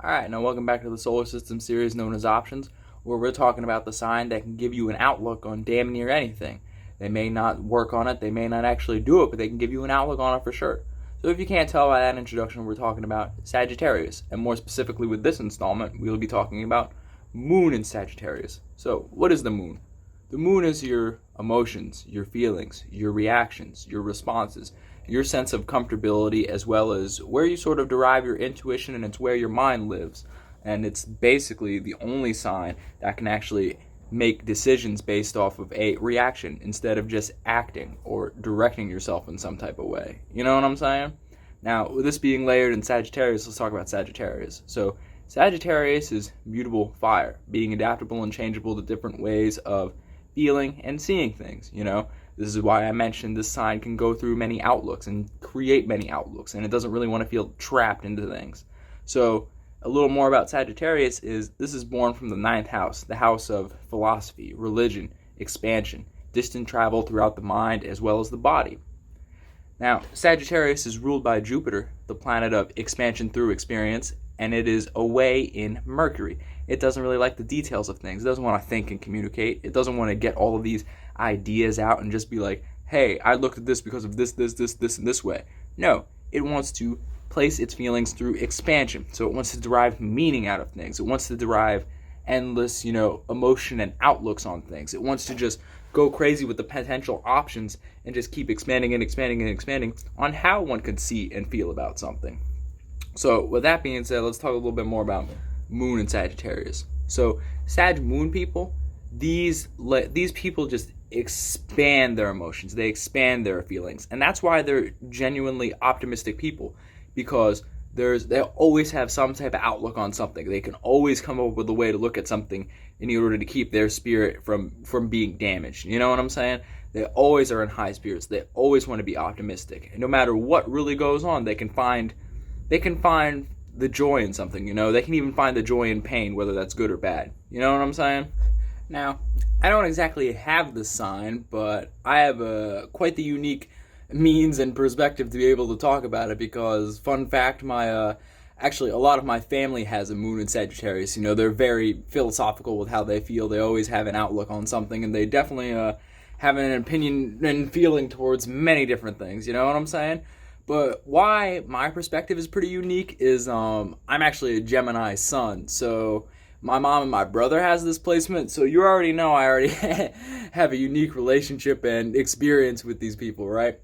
Alright, now welcome back to the solar system series known as Options, where we're talking about the sign that can give you an outlook on damn near anything. They may not work on it, they may not actually do it, but they can give you an outlook on it for sure. So if you can't tell by that introduction, we're talking about Sagittarius, and more specifically with this installment, we'll be talking about Moon in Sagittarius. So, what is the Moon? The Moon is your emotions, your feelings, your reactions, your responses, your sense of comfortability, as well as where you sort of derive your intuition, and it's where your mind lives. And it's basically the only sign that can actually make decisions based off of a reaction instead of just acting or directing yourself in some type of way. You know what I'm saying? Now, with this being layered in Sagittarius, let's talk about Sagittarius. So, Sagittarius is mutable fire, being adaptable and changeable to different ways of feeling and seeing things, you know? This is why I mentioned this sign can go through many outlooks and create many outlooks, and it doesn't really want to feel trapped into things. So, a little more about Sagittarius is this is born from the ninth house, the house of philosophy, religion, expansion, distant travel throughout the mind as well as the body. Now, Sagittarius is ruled by Jupiter, the planet of expansion through experience, and it is away in Mercury. It doesn't really like the details of things. It doesn't want to think and communicate. It doesn't want to get all of these ideas out and just be like, hey, I looked at this because of this, and this way. No, it wants to place its feelings through expansion. So it wants to derive meaning out of things. It wants to derive endless, emotion and outlooks on things. It wants to just go crazy with the potential options and just keep expanding and expanding and expanding on how one could see and feel about something. So with that being said, let's talk a little bit more about Moon and Sagittarius. So Sag Moon people, these people just expand their emotions. They expand their feelings. And that's why they're genuinely optimistic people, because they always have some type of outlook on something. They can always come up with a way to look at something in order to keep their spirit from being damaged. You know what I'm saying? They always are in high spirits. They always want to be optimistic. And no matter what really goes on, they can find the joy in something, They can even find the joy in pain, whether that's good or bad. You know what I'm saying? Now, I don't exactly have this sign, but I have quite the unique means and perspective to be able to talk about it, because, fun fact, actually a lot of my family has a Moon in Sagittarius. They're very philosophical with how they feel. They always have an outlook on something, and they definitely have an opinion and feeling towards many different things. You know what I'm saying? But why my perspective is pretty unique is I'm actually a Gemini sun, so my mom and my brother has this placement, so you already know I already have a unique relationship and experience with these people, right?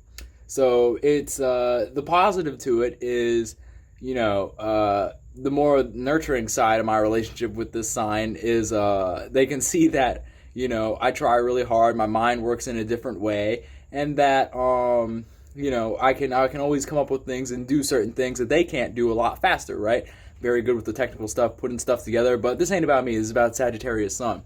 So it's the positive to it is, the more nurturing side of my relationship with this sign is they can see that, I try really hard, my mind works in a different way, and that I can always come up with things and do certain things that they can't do a lot faster, right? Very good with the technical stuff, putting stuff together, but this ain't about me. This is about Sagittarius Sun.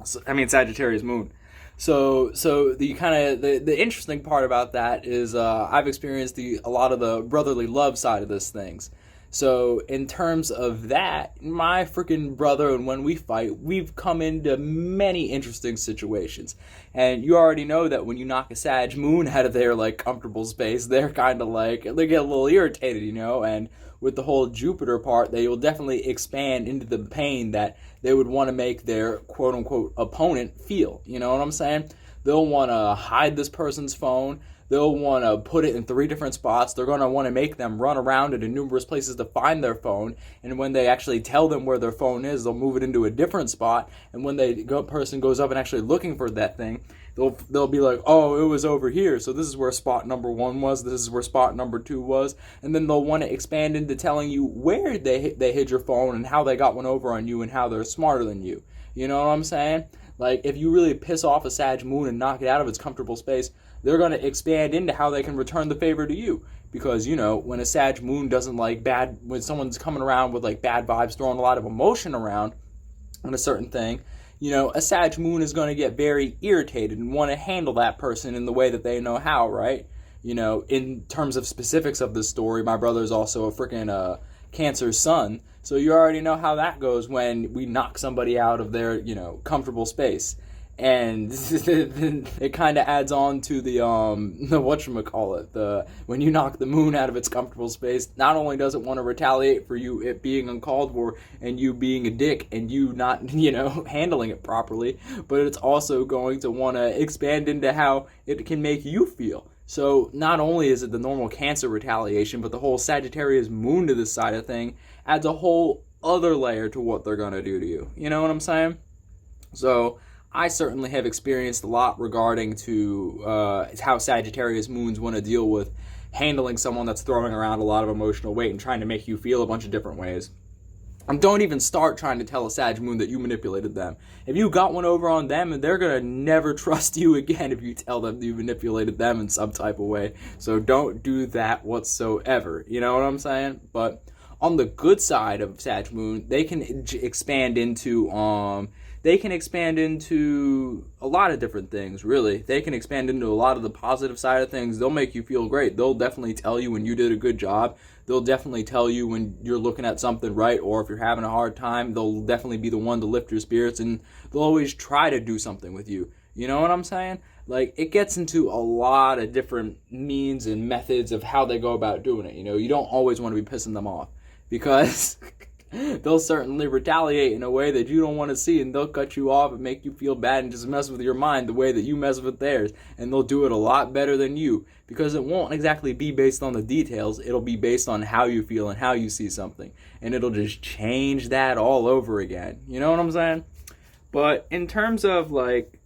Sagittarius Moon. So the interesting part about that is I've experienced a lot of the brotherly love side of this things. So in terms of that, my freaking brother, and when we fight, we've come into many interesting situations. And you already know that when you knock a Sag Moon out of their comfortable space, they're kind of they get a little irritated, and with the whole Jupiter part, they will definitely expand into the pain that they would want to make their quote-unquote opponent feel. You know what I'm saying? They'll want to hide this person's phone. They'll want to put it in 3 different spots. They're going to want to make them run around it in numerous places to find their phone. And when they actually tell them where their phone is, they'll move it into a different spot. And when the person goes up and actually looking for that thing, they'll be like, oh, it was over here. So this is where spot number 1 was. This is where spot number 2 was. And then they'll want to expand into telling you where they hid your phone and how they got one over on you and how they're smarter than you. You know what I'm saying? If you really piss off a Sag Moon and knock it out of its comfortable space, they're going to expand into how they can return the favor to you. Because, when a Sag Moon doesn't when someone's coming around with bad vibes, throwing a lot of emotion around on a certain thing, a Sag Moon is going to get very irritated and want to handle that person in the way that they know how, right? In terms of specifics of this story, my brother's also a freaking Cancer sun, so you already know how that goes when we knock somebody out of their, comfortable space. And it kind of adds on to the whatchamacallit, the when you knock the moon out of its comfortable space, not only does it want to retaliate for you it being uncalled for and you being a dick and you not, handling it properly, but it's also going to want to expand into how it can make you feel. So not only is it the normal Cancer retaliation, but the whole Sagittarius moon to this side of thing adds a whole other layer to what they're going to do to you. You know what I'm saying? So I certainly have experienced a lot regarding to how Sagittarius moons want to deal with handling someone that's throwing around a lot of emotional weight and trying to make you feel a bunch of different ways. And don't even start trying to tell a Sag moon that you manipulated them. If you got one over on them, they're going to never trust you again if you tell them you manipulated them in some type of way. So don't do that whatsoever. You know what I'm saying? But on the good side of Sag moon, they can expand into a lot of different things, really. They can expand into a lot of the positive side of things. They'll make you feel great. They'll definitely tell you when you did a good job. They'll definitely tell you when you're looking at something right, or if you're having a hard time, they'll definitely be the one to lift your spirits, and they'll always try to do something with you. You know what I'm saying? Like, it gets into a lot of different means and methods of how they go about doing it. You don't always want to be pissing them off, because they'll certainly retaliate in a way that you don't want to see, and they'll cut you off and make you feel bad and just mess with your mind the way that you mess with theirs, and they'll do it a lot better than you, because it won't exactly be based on the details. It'll be based on how you feel and how you see something, and it'll just change that all over again. You know what I'm saying? But in terms of like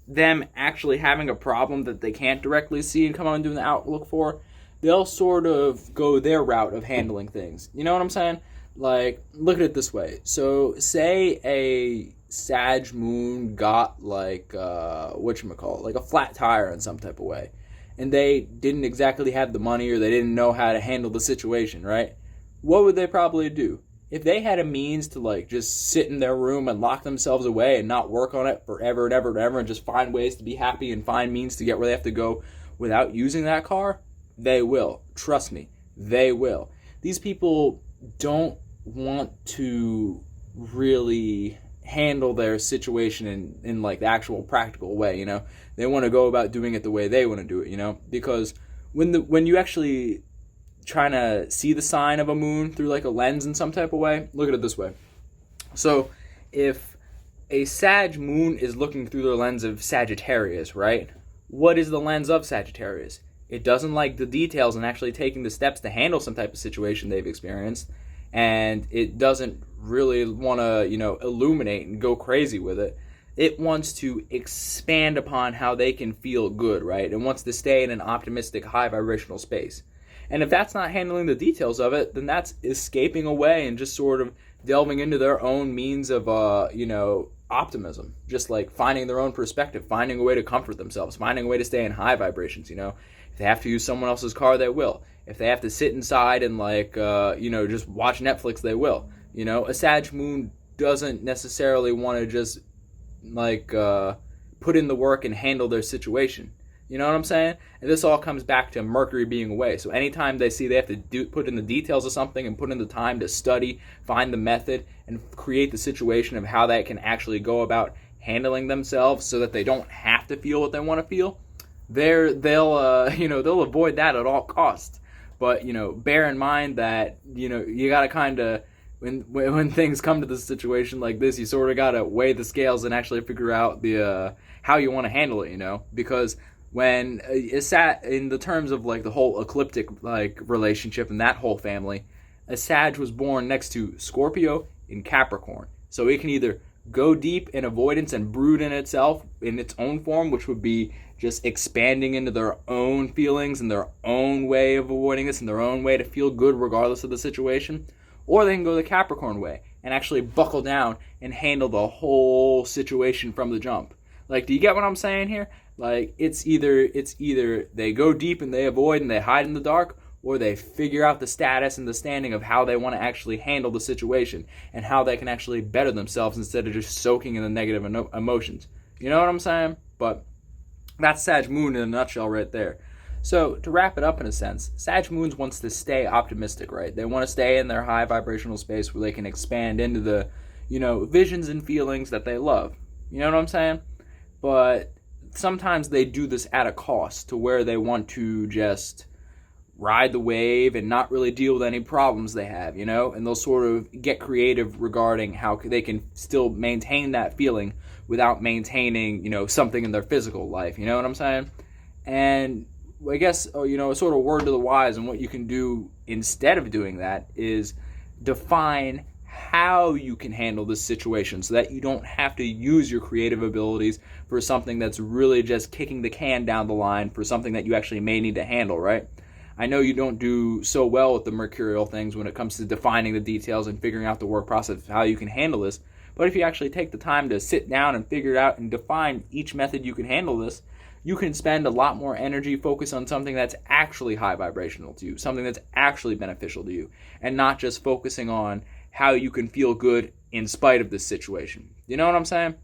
them actually having a problem that they can't directly see and come on and do the outlook for, they'll sort of go their route of handling things. You know what I'm saying? Like, look at it this way. So, say a Sag moon got like, like a flat tire in some type of way, and they didn't exactly have the money, or they didn't know how to handle the situation, right? What would they probably do? If they had a means to like just sit in their room and lock themselves away and not work on it forever and ever and ever and just find ways to be happy and find means to get where they have to go without using that car, they will. Trust me, they will. These people don't want to really handle their situation in like the actual practical way. They want to go about doing it the way they want to do it, because when you actually trying to see the sign of a moon through like a lens in some type of way, look at it this way. So if a Sag moon is looking through the lens of Sagittarius, right? What is the lens of Sagittarius? It doesn't like the details and actually taking the steps to handle some type of situation they've experienced, and it doesn't really want to, illuminate and go crazy with it. It wants to expand upon how they can feel good, right? It wants to stay in an optimistic, high vibrational space. And if that's not handling the details of it, then that's escaping away and just sort of delving into their own means of, optimism. Just like finding their own perspective, finding a way to comfort themselves, finding a way to stay in high vibrations, If they have to use someone else's car, they will. If they have to sit inside and just watch Netflix, they will. A Sag moon doesn't necessarily want to just put in the work and handle their situation. You know what I'm saying? And this all comes back to Mercury being away. So anytime they see they have to put in the details of something and put in the time to study, find the method, and create the situation of how they can actually go about handling themselves so that they don't have to feel what they want to feel, they'll avoid that at all costs. But bear in mind that you gotta kind of, when things come to this situation like this, you sort of gotta weigh the scales and actually figure out the how you want to handle it. Because when it's in the terms of like the whole ecliptic like relationship and that whole family, a Sag was born next to Scorpio in Capricorn, so it can either go deep in avoidance and brood in itself in its own form, which would be just expanding into their own feelings and their own way of avoiding this and their own way to feel good regardless of the situation, or they can go the Capricorn way and actually buckle down and handle the whole situation from the jump. Like, do you get what I'm saying here? Like, it's either they go deep and they avoid and they hide in the dark, or they figure out the status and the standing of how they want to actually handle the situation and how they can actually better themselves instead of just soaking in the negative emotions. You know what I'm saying? But that's Sag moon in a nutshell right there. So to wrap it up in a sense, Sag moons wants to stay optimistic, right? They want to stay in their high vibrational space where they can expand into the, visions and feelings that they love. You know what I'm saying? but sometimes they do this at a cost to where they want to just ride the wave and not really deal with any problems they have, you know? And they'll sort of get creative regarding how they can still maintain that feeling without maintaining, you know, something in their physical life, you know what I'm saying? And I guess, you know, a sort of word to the wise, and what you can do instead of doing that is define how you can handle this situation so that you don't have to use your creative abilities for something that's really just kicking the can down the line for something that you actually may need to handle, right? I know you don't do so well with the mercurial things when it comes to defining the details and figuring out the work process of how you can handle this, but if you actually take the time to sit down and figure it out and define each method you can handle this, you can spend a lot more energy focused on something that's actually high vibrational to you, something that's actually beneficial to you, and not just focusing on how you can feel good in spite of this situation. You know what I'm saying?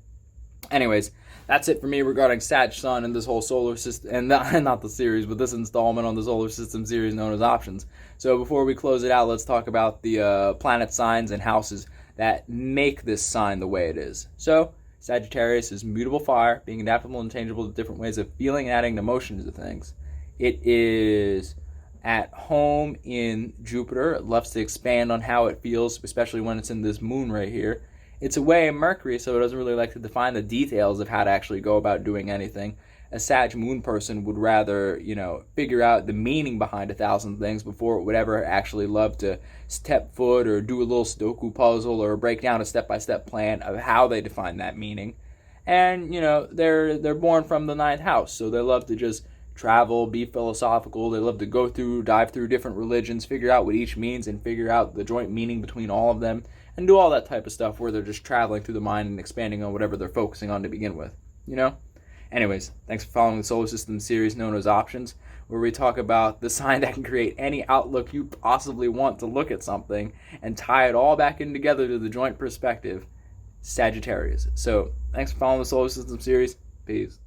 Anyways, that's it for me regarding Sag Sun and this whole solar system, and not the series, but this installment on the solar system series known as Options. So before we close it out, let's talk about the planet signs and houses that make this sign the way it is. So Sagittarius is mutable fire, being adaptable and changeable to different ways of feeling and adding emotion to things. It is at home in Jupiter. It loves to expand on how it feels, especially when it's in this moon right here. It's away in Mercury, so it doesn't really like to define the details of how to actually go about doing anything. A Sag moon person would rather, you know, figure out the meaning behind 1,000 things before it would ever actually love to step foot or do a little Sudoku puzzle or break down a step-by-step plan of how they define that meaning. And, you know, they're born from the 9th house, so they love to just travel, be philosophical. They love to dive through different religions, figure out what each means, and figure out the joint meaning between all of them, and do all that type of stuff where they're just traveling through the mind and expanding on whatever they're focusing on to begin with, you know? Anyways, thanks for following the solar system series known as Options, where we talk about the sign that can create any outlook you possibly want to look at something and tie it all back in together to the joint perspective, Sagittarius. So, thanks for following the solar system series. Peace.